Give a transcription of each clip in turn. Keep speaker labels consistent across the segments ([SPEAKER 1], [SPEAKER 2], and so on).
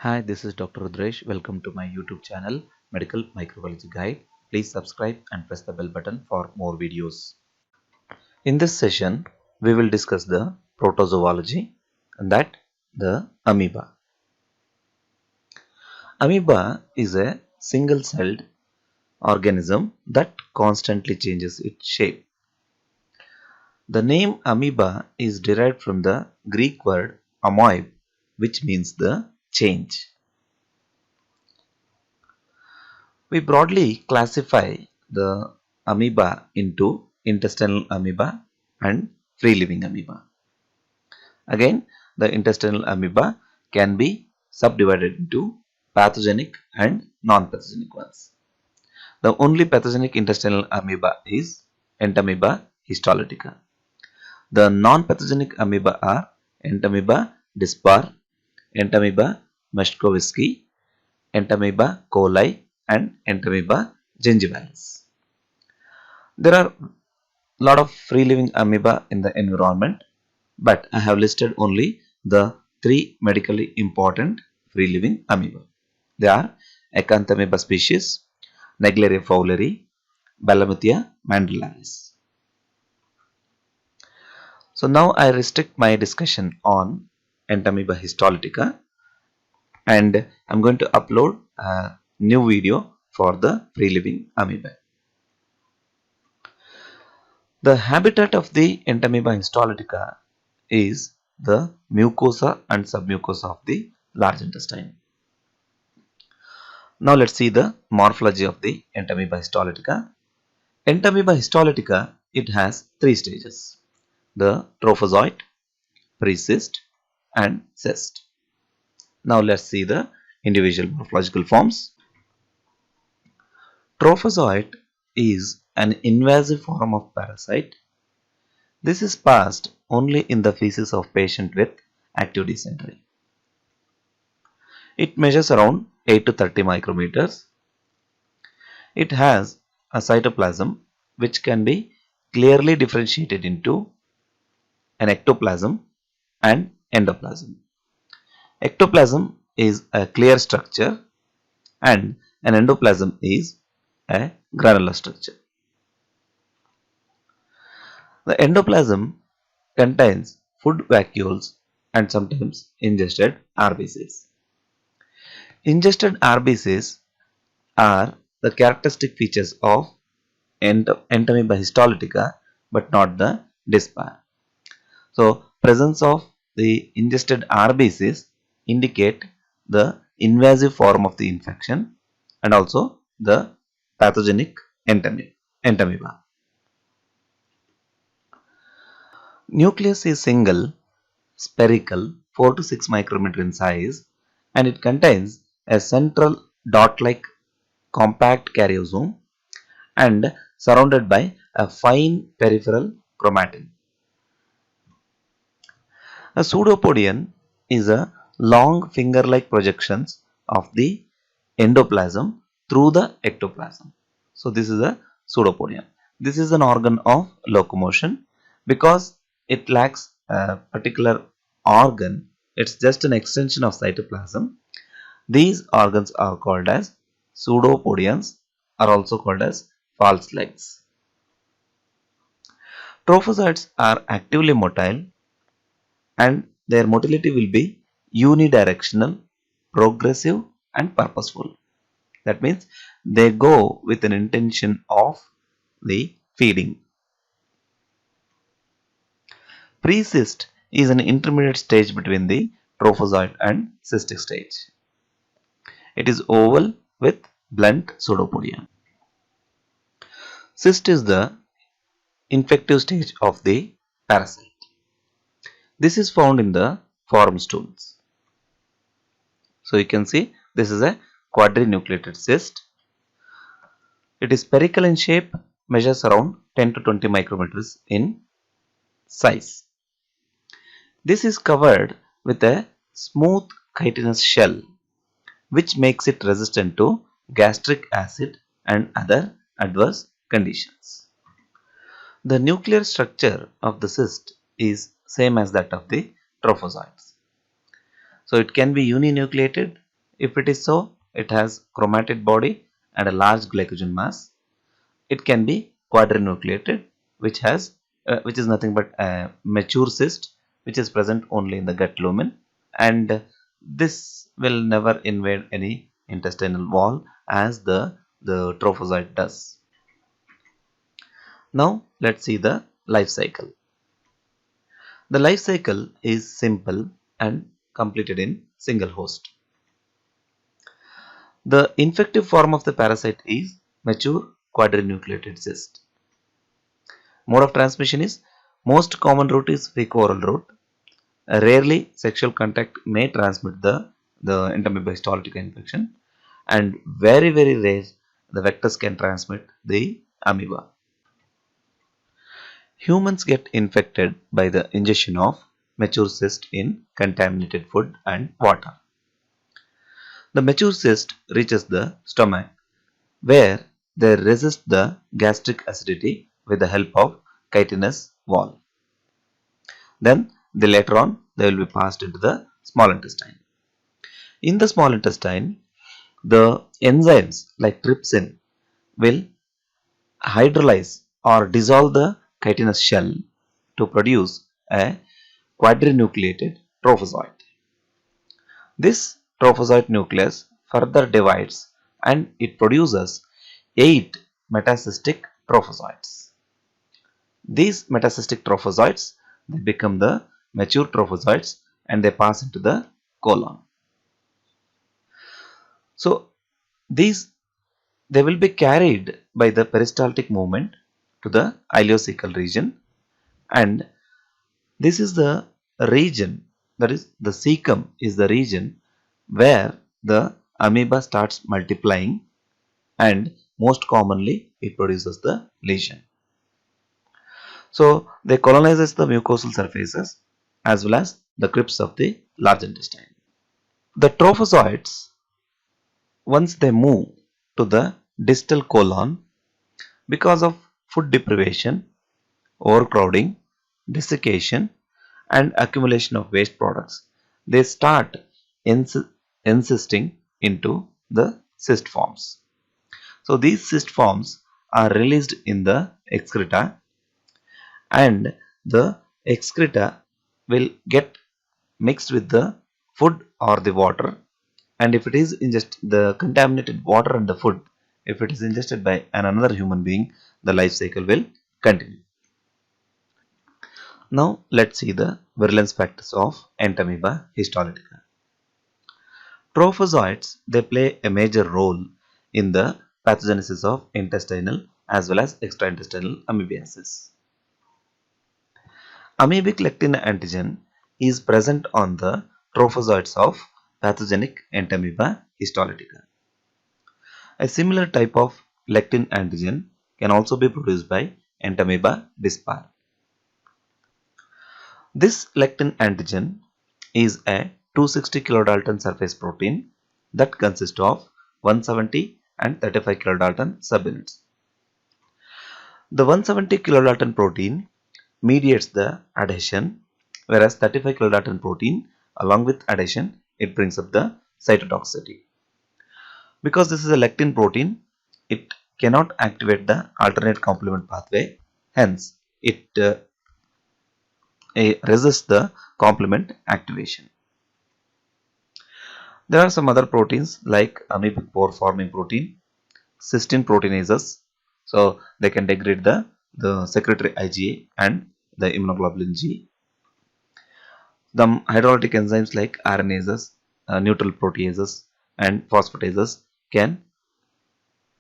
[SPEAKER 1] Hi, this is Dr. Rudresh. Welcome to my YouTube channel, Medical Microbiology Guide. Please subscribe and press the bell button for more videos. In this session, we will discuss the protozoology and that the amoeba. Amoeba is a single-celled organism that constantly changes its shape. The name amoeba is derived from the Greek word amoib, which means the change. We broadly classify the amoeba into intestinal amoeba and free-living amoeba. Again, the intestinal amoeba can be subdivided into pathogenic and non-pathogenic ones. The only pathogenic intestinal amoeba is Entamoeba histolytica. The non-pathogenic amoeba are Entamoeba dispar, Entamoeba meshkovsky, Entamoeba coli, and Entamoeba gingivalis. There are a lot of free-living amoeba in the environment, but I have listed only the three medically important free-living amoeba. They are Acanthamoeba species, Naegleria fowleri, Balamuthia mandilaris. So now I restrict my discussion on Entamoeba histolytica, and I'm going to upload a new video for the free-living amoeba. The habitat of the Entamoeba histolytica is the mucosa and submucosa of the large intestine. Now let's see the morphology of the Entamoeba histolytica. Entamoeba histolytica, it has three stages: the trophozoite, precyst, and cyst. Now let's see the individual morphological forms. Trophozoite is an invasive form of parasite. This is passed only in the feces of patient with active dysentery. It measures around 8 to 30 micrometers. It has a cytoplasm which can be clearly differentiated into an ectoplasm and endoplasm. Ectoplasm is a clear structure and an endoplasm is a granular structure. The endoplasm contains food vacuoles and sometimes ingested RBCs. Ingested RBCs are the characteristic features of Entamoeba histolytica but not the dispar. So, presence of the ingested RBCs indicate the invasive form of the infection and also the pathogenic Entamoeba. Nucleus is single, spherical, 4 to 6 micrometer in size, and it contains a central dot-like compact karyosome and surrounded by a fine peripheral chromatin. A pseudopodion is a long finger-like projections of the endoplasm through the ectoplasm. So this is a pseudopodion. This is an organ of locomotion. Because it lacks a particular organ, it's just an extension of cytoplasm. These organs are called as pseudopodions, are also called as false legs. Trophozoites are actively motile and their motility will be unidirectional, progressive and purposeful. That means they go with an intention of the feeding. Precyst is an intermediate stage between the trophozoite and cystic stage. It is oval with blunt pseudopodia. Cyst is the infective stage of the parasite. This is found in the forum stools. So you can see this is a quadrinucleated cyst. It is spherical in shape, measures around 10 to 20 micrometers in size. This is covered with a smooth chitinous shell which makes it resistant to gastric acid and other adverse conditions. The nuclear structure of the cyst is same as that of the trophozoites. So it can be uninucleated If it is so, it has chromatid body and a large glycogen mass. It can be quadrinucleated, which is nothing but a mature cyst, which is present only in the gut lumen, and this will never invade any intestinal wall as the trophozoite does. Now let's see the life cycle. The life cycle is simple and completed in single host. The infective form of the parasite is mature quadrinucleated cyst. Mode of transmission is most common route is fecal-oral route. Rarely sexual contact may transmit the Entamoeba histolytica infection, and very rare the vectors can transmit the amoeba. Humans get infected by the ingestion of mature cyst in contaminated food and water. The mature cyst reaches the stomach where they resist the gastric acidity with the help of chitinous wall. Then later on they will be passed into the small intestine. In the small intestine, the enzymes like trypsin will hydrolyze or dissolve the chitinous shell to produce a quadrinucleated trophozoite. This trophozoite nucleus further divides and it produces 8 metacystic trophozoites. These metacystic trophozoites they become the mature trophozoites and they pass into the colon. So these they will be carried by the peristaltic movement to the ileocecal region, and this is the region, that is the cecum is the region where the amoeba starts multiplying, and most commonly it produces the lesion. So they colonizes the mucosal surfaces as well as the crypts of the large intestine. The trophozoites, once they move to the distal colon, because of food deprivation, overcrowding, desiccation, and accumulation of waste products, they start encysting into the cyst forms. So these cyst forms are released in the excreta, and the excreta will get mixed with the food or the water, and if it is the contaminated water and the food, if it is ingested by another human being, the life cycle will continue. Now let's see the virulence factors of Entamoeba histolytica. Trophozoites they play a major role in the pathogenesis of intestinal as well as extraintestinal amoebiasis. Amoebic lectin antigen is present on the trophozoites of pathogenic Entamoeba histolytica. A similar type of lectin antigen can also be produced by Entamoeba dispar. This lectin antigen is a 260 kilodalton surface protein that consists of 170 and 35 kilodalton subunits. The 170 kilodalton protein mediates the adhesion, whereas 35 kilodalton protein along with adhesion it brings up the cytotoxicity. Because this is a lectin protein, it cannot activate the alternate complement pathway, hence it resists the complement activation. There are some other proteins like amoebic pore forming protein, cystine proteinases, so they can degrade the secretory IgA and the immunoglobulin G. The hydrolytic enzymes like RNases, neutral proteases and phosphatases can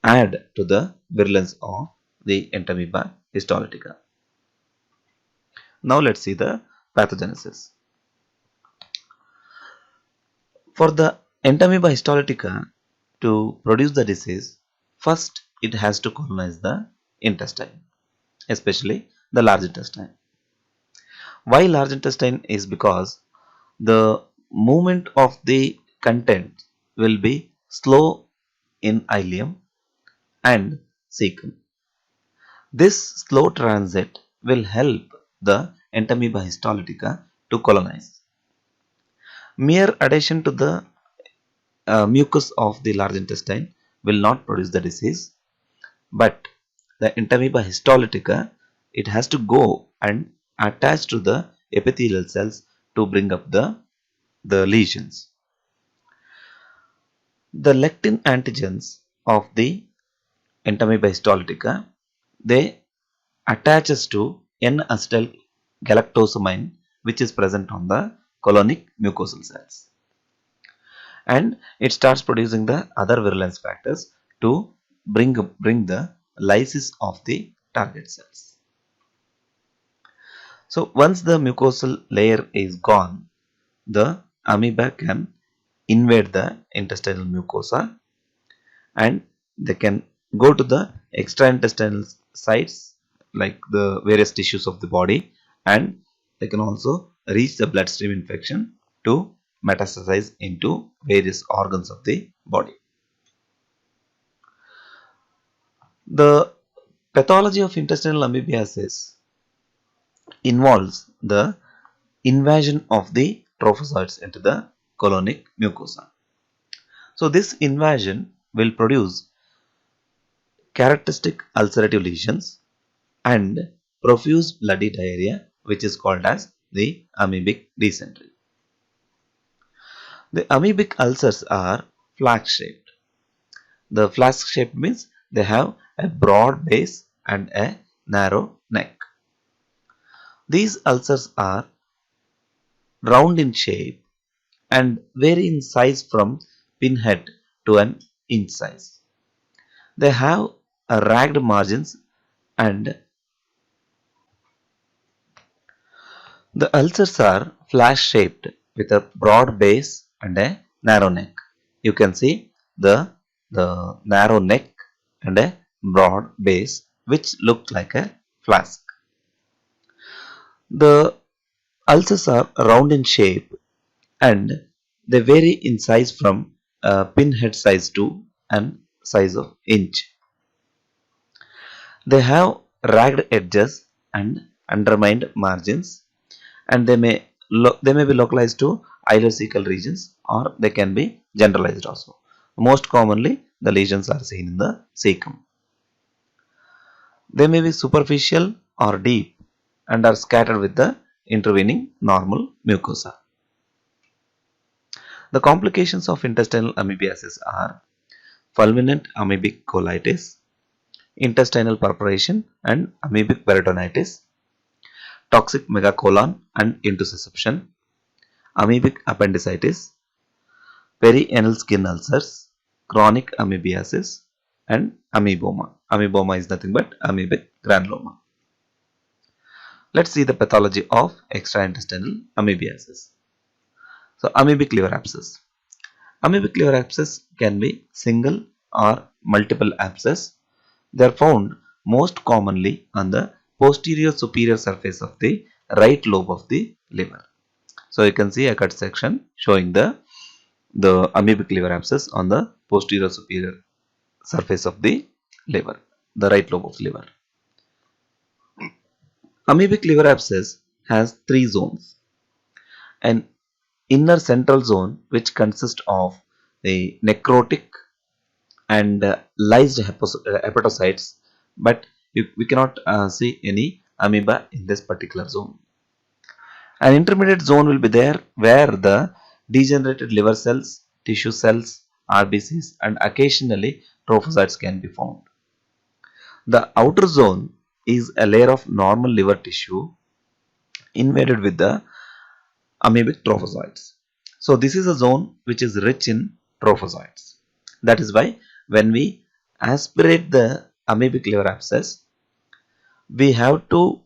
[SPEAKER 1] add to the virulence of the Entamoeba histolytica. Now let's see the pathogenesis. For the Entamoeba histolytica to produce the disease, first it has to colonize the intestine, especially the large intestine. Why large intestine is because the movement of the content will be slow in ileum and cecum. This slow transit will help the Entamoeba histolytica to colonize. Mere adhesion to the mucus of the large intestine will not produce the disease, but the Entamoeba histolytica, it has to go and attach to the epithelial cells to bring up the lesions. The lectin antigens of the Entamoeba histolytica, they attaches to N-acetyl galactosamine, which is present on the colonic mucosal cells, and it starts producing the other virulence factors to bring the lysis of the target cells. So once the mucosal layer is gone, the amoeba can invade the intestinal mucosa, and they can go to the extraintestinal sites like the various tissues of the body, and they can also reach the bloodstream infection to metastasize into various organs of the body. The pathology of intestinal amoebiasis involves the invasion of the trophozoites into the colonic mucosa. So this invasion will produce characteristic ulcerative lesions and profuse bloody diarrhea, which is called as the amoebic dysentery. The amoebic ulcers are flask shaped. The flask shaped means they have a broad base and a narrow neck. These ulcers are round in shape and vary in size from pinhead to an inch size. They have a ragged margins, and the ulcers are flask shaped with a broad base and a narrow neck. You can see the narrow neck and a broad base which look like a flask. The ulcers are round in shape and they vary in size from pinhead size to an size of inch. They have ragged edges and undermined margins, and they may be localized to ileocecal regions, or they can be generalized also. Most commonly, the lesions are seen in the cecum. They may be superficial or deep and are scattered with the intervening normal mucosa. The complications of intestinal amoebiasis are fulminant amoebic colitis, intestinal perforation and amoebic peritonitis, toxic megacolon and intussusception, amoebic appendicitis, perianal skin ulcers, chronic amoebiasis, and amoeboma. Amoeboma is nothing but amoebic granuloma. Let's see the pathology of extraintestinal amoebiasis. So, amoebic liver abscess. Amoebic liver abscess can be single or multiple abscess. They are found most commonly on the posterior superior surface of the right lobe of the liver. So you can see a cut section showing the amoebic liver abscess on the posterior superior surface of the liver, the right lobe of the liver. Amoebic liver abscess has three zones. An inner central zone which consists of the necrotic and lysed hepatocytes, but we cannot see any amoeba in this particular zone. An intermediate zone will be there where the degenerated liver cells, tissue cells, RBCs and occasionally trophocytes can be found. The outer zone is a layer of normal liver tissue invaded with the amoebic trophozoites. So this is a zone which is rich in trophozoites. That is why when we aspirate the amoebic liver abscess, we have to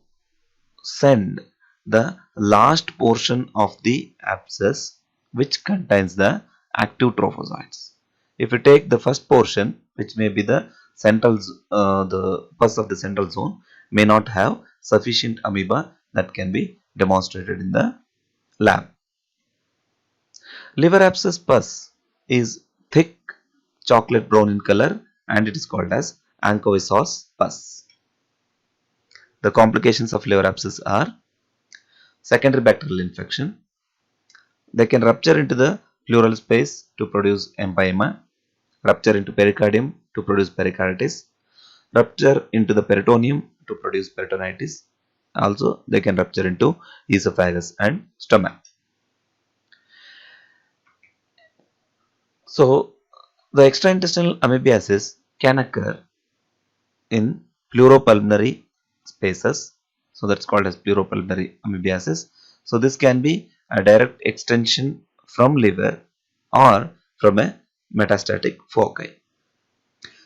[SPEAKER 1] send the last portion of the abscess which contains the active trophozoites. If you take the first portion, which may be the central, the pus of the central zone, may not have sufficient amoeba that can be demonstrated in the lab. Liver abscess pus is thick chocolate brown in color and it is called as anchovy sauce pus. The complications of liver abscess are secondary bacterial infection. They can rupture into the pleural space to produce empyema, rupture into pericardium to produce pericarditis, rupture into the peritoneum to produce peritonitis. Also, they can rupture into esophagus and stomach. So, the extraintestinal amoebiasis can occur in pleuropulmonary spaces. So, that's called as pleuropulmonary amoebiasis. So, this can be a direct extension from liver or from a metastatic foci.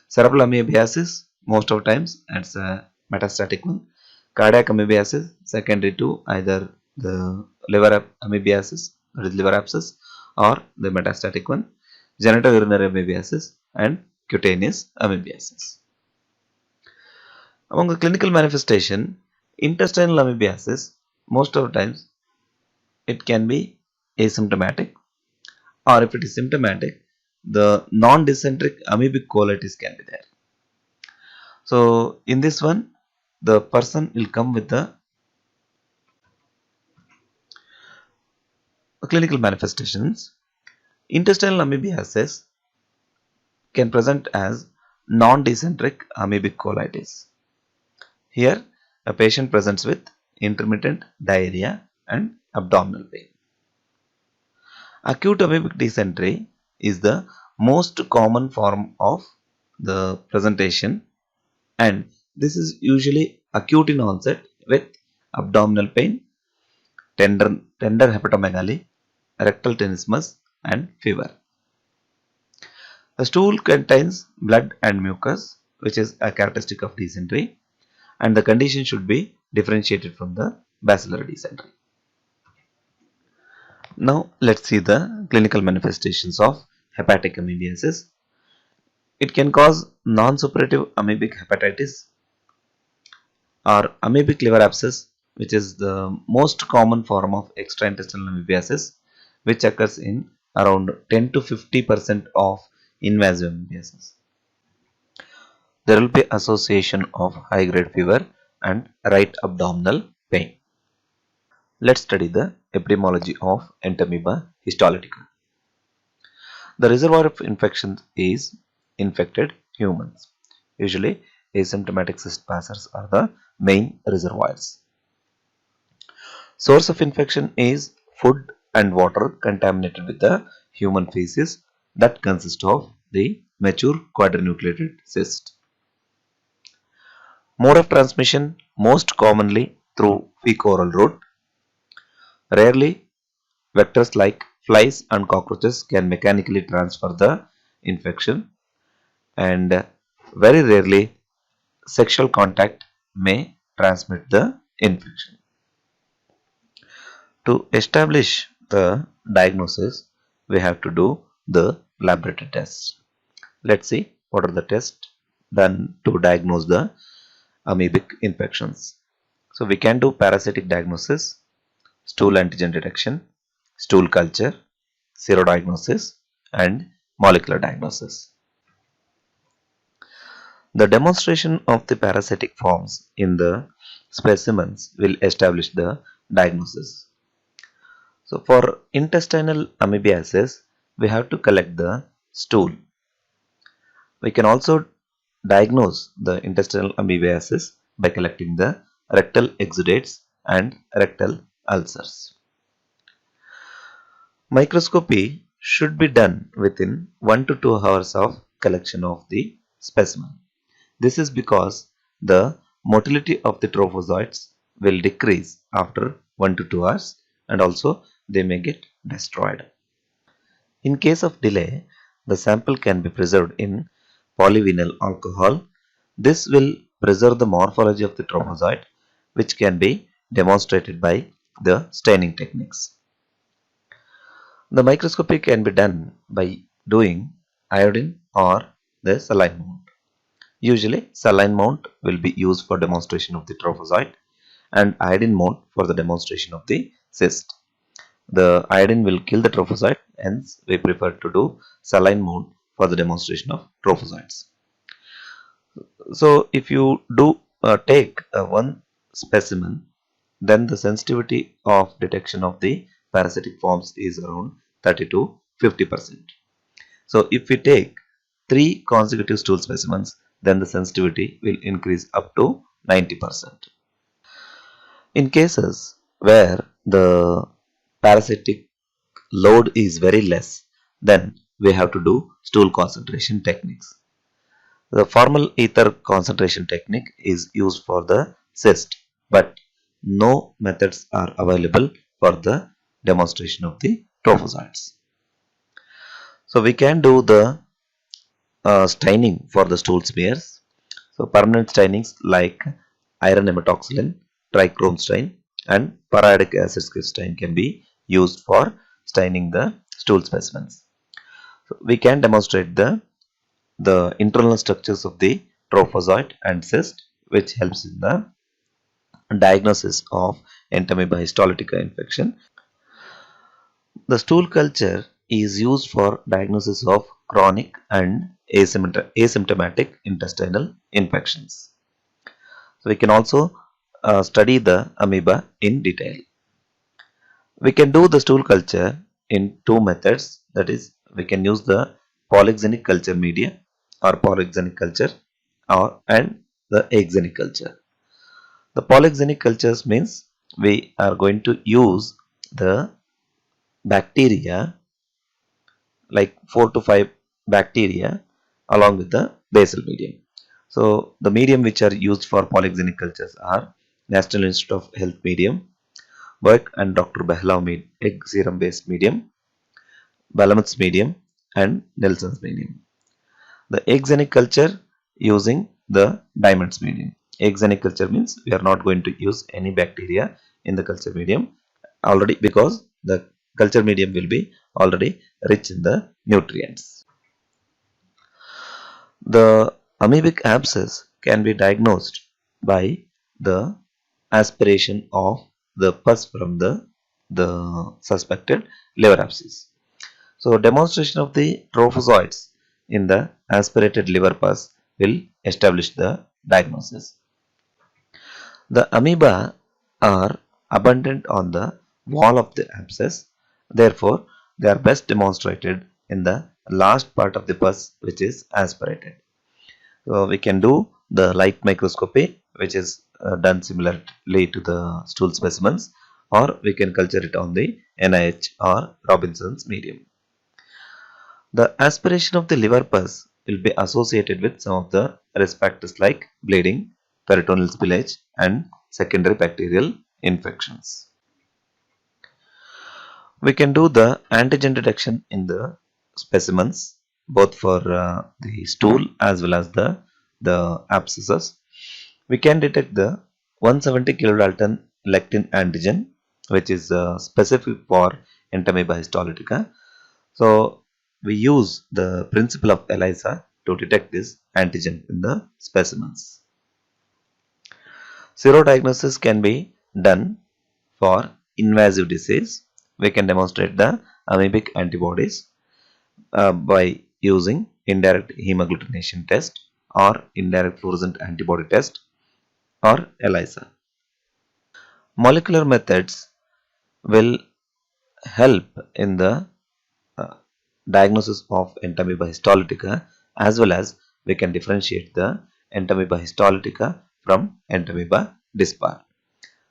[SPEAKER 1] Cerebral amoebiasis, most of times it's a metastatic one. Cardiac amoebiasis, secondary to either the liver amoebiasis, that is liver abscess, or the metastatic one. Genitourinary amoebiasis and cutaneous amoebiasis. Among the clinical manifestation, intestinal amoebiasis, most of the times it can be asymptomatic, or if it is symptomatic, the non-dysenteric amoebic colitis can be there. So in this one, the person will come with the clinical manifestations. Intestinal amoebiasis can present as non-dysenteric amoebic colitis. Here, a patient presents with intermittent diarrhea and abdominal pain. Acute amoebic dysentery is the most common form of the presentation, and this is usually acute in onset with abdominal pain, tender hepatomegaly, rectal tenesmus, and fever. The stool contains blood and mucus, which is a characteristic of dysentery, and the condition should be differentiated from the bacillary dysentery. Now let's see the clinical manifestations of hepatic amoebiasis. It can cause non-suppurative amoebic hepatitis or amoebic liver abscess, which is the most common form of extraintestinal amoebiasis, which occurs in around 10 to 50% of invasive amoebiasis. There will be association of high-grade fever and right abdominal pain. Let's study the epidemiology of Entamoeba histolytica. The reservoir of infection is infected humans. Usually, asymptomatic cyst passers are the main reservoirs. Source of infection is food and water contaminated with the human feces that consist of the mature quadrinucleated cyst. Mode of transmission, most commonly through fecal-oral route. Rarely, vectors like flies and cockroaches can mechanically transfer the infection, and very rarely sexual contact may transmit the infection. To establish the diagnosis, we have to do the laboratory tests. Let's see what are the tests done to diagnose the amoebic infections. So we can do parasitic diagnosis, stool antigen detection, stool culture, serodiagnosis, and molecular diagnosis. The demonstration of the parasitic forms in the specimens will establish the diagnosis. So for intestinal amoebiasis, we have to collect the stool. We can also diagnose the intestinal amoebiasis by collecting the rectal exudates and rectal ulcers. Microscopy should be done within 1 to 2 hours of collection of the specimen. This is because the motility of the trophozoites will decrease after 1 to 2 hours, and also they may get destroyed. In case of delay, the sample can be preserved in polyvinyl alcohol. This will preserve the morphology of the trophozoite, which can be demonstrated by the staining techniques. The microscopy can be done by doing iodine or the saline mount. Usually, saline mount will be used for demonstration of the trophozoite and iodine mount for the demonstration of the cyst. The iodine will kill the trophozoite, hence we prefer to do saline mount for the demonstration of trophozoites. So if you do take one specimen, then the sensitivity of detection of the parasitic forms is around 30 to 50%. So if we take 3 consecutive stool specimens, then the sensitivity will increase up to 90%. In cases where the parasitic load is very less, then we have to do stool concentration techniques. The formal ether concentration technique is used for the cyst, but no methods are available for the demonstration of the trophozoites. So we can do the staining for the stool smears. So permanent stainings like iron hematoxylin, trichrome stain and periodic acid stain can be used for staining the stool specimens. So we can demonstrate the internal structures of the trophozoite and cyst, which helps in the diagnosis of Entamoeba histolytica infection. The stool culture is used for diagnosis of chronic and asymptomatic intestinal infections. So we can also study the amoeba in detail. We can do the stool culture in two methods, that is, we can use the polygenic culture media or polygenic culture and the exenic culture. The polygenic cultures means we are going to use the bacteria, like 4 to 5 bacteria along with the basal medium. So the medium which are used for polygenic cultures are National Institute of Health medium, Burke and Dr. Behlav egg serum based medium, Balamut's medium and Nelson's medium. The exenic culture using the Diamond's medium. Exenic culture means we are not going to use any bacteria in the culture medium already, because the culture medium will be already rich in the nutrients. The amoebic abscess can be diagnosed by the aspiration of the pus from the suspected liver abscess. So demonstration of the trophozoites in the aspirated liver pus will establish the diagnosis. The amoeba are abundant on the wall of the abscess. Therefore, they are best demonstrated in the last part of the pus, which is aspirated. So we can do the light microscopy, which is done similarly to the stool specimens, or we can culture it on the NIH or Robinson's medium. The aspiration of the liver pus will be associated with some of the risk factors like bleeding, peritoneal spillage and secondary bacterial infections. We can do the antigen detection in the specimens, both for the stool as well as the abscesses. We can detect the 170 kilodalton lectin antigen, which is specific for Entamoeba histolytica. So we use the principle of ELISA to detect this antigen in the specimens. Serodiagnosis can be done for invasive disease. We can demonstrate the amoebic antibodies by using indirect hemagglutination test or indirect fluorescent antibody test or ELISA. Molecular methods will help in the diagnosis of Entamoeba histolytica, as well as we can differentiate the Entamoeba histolytica from Entamoeba dispar.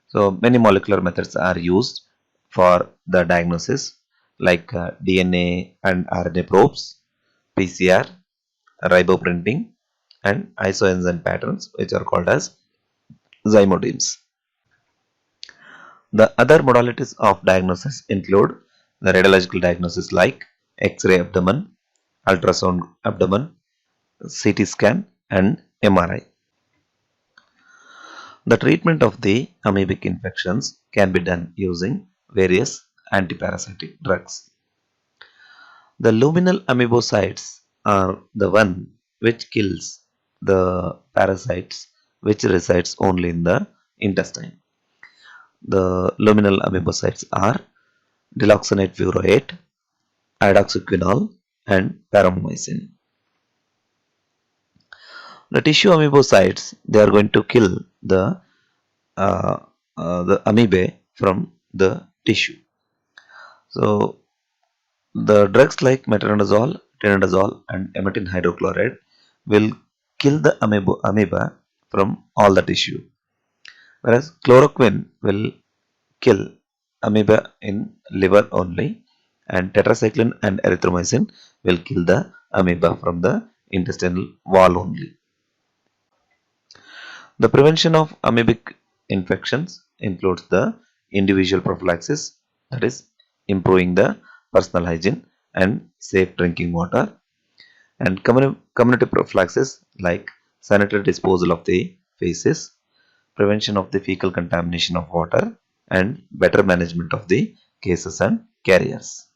[SPEAKER 1] So many molecular methods are used for the diagnosis, like DNA and RNA probes, PCR, riboprinting and isoenzyme patterns, which are called as zymodemes. The other modalities of diagnosis include the radiological diagnosis like X-ray abdomen, ultrasound abdomen, CT scan and MRI. The treatment of the amoebic infections can be done using various antiparasitic drugs. The luminal amoebocytes are the one which kills the parasites which resides only in the intestine. The luminal amoebocytes are diloxanate furoate, hydroxyquinol and paromomycin. The tissue amoebocytes, they are going to kill the amoebae from the tissue. So The drugs like metronidazole, tinidazole, and emitin hydrochloride will kill the amoeba from all the tissue, whereas chloroquine will kill amoeba in liver only, and tetracycline and erythromycin will kill the amoeba from the intestinal wall only. The prevention of amoebic infections includes the individual prophylaxis, that is, improving the personal hygiene and safe drinking water, and community prophylaxis like sanitary disposal of the feces, prevention of the fecal contamination of water, and better management of the cases and carriers.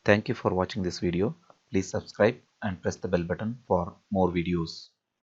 [SPEAKER 1] Thank you for watching this video. Please subscribe and press the bell button for more videos.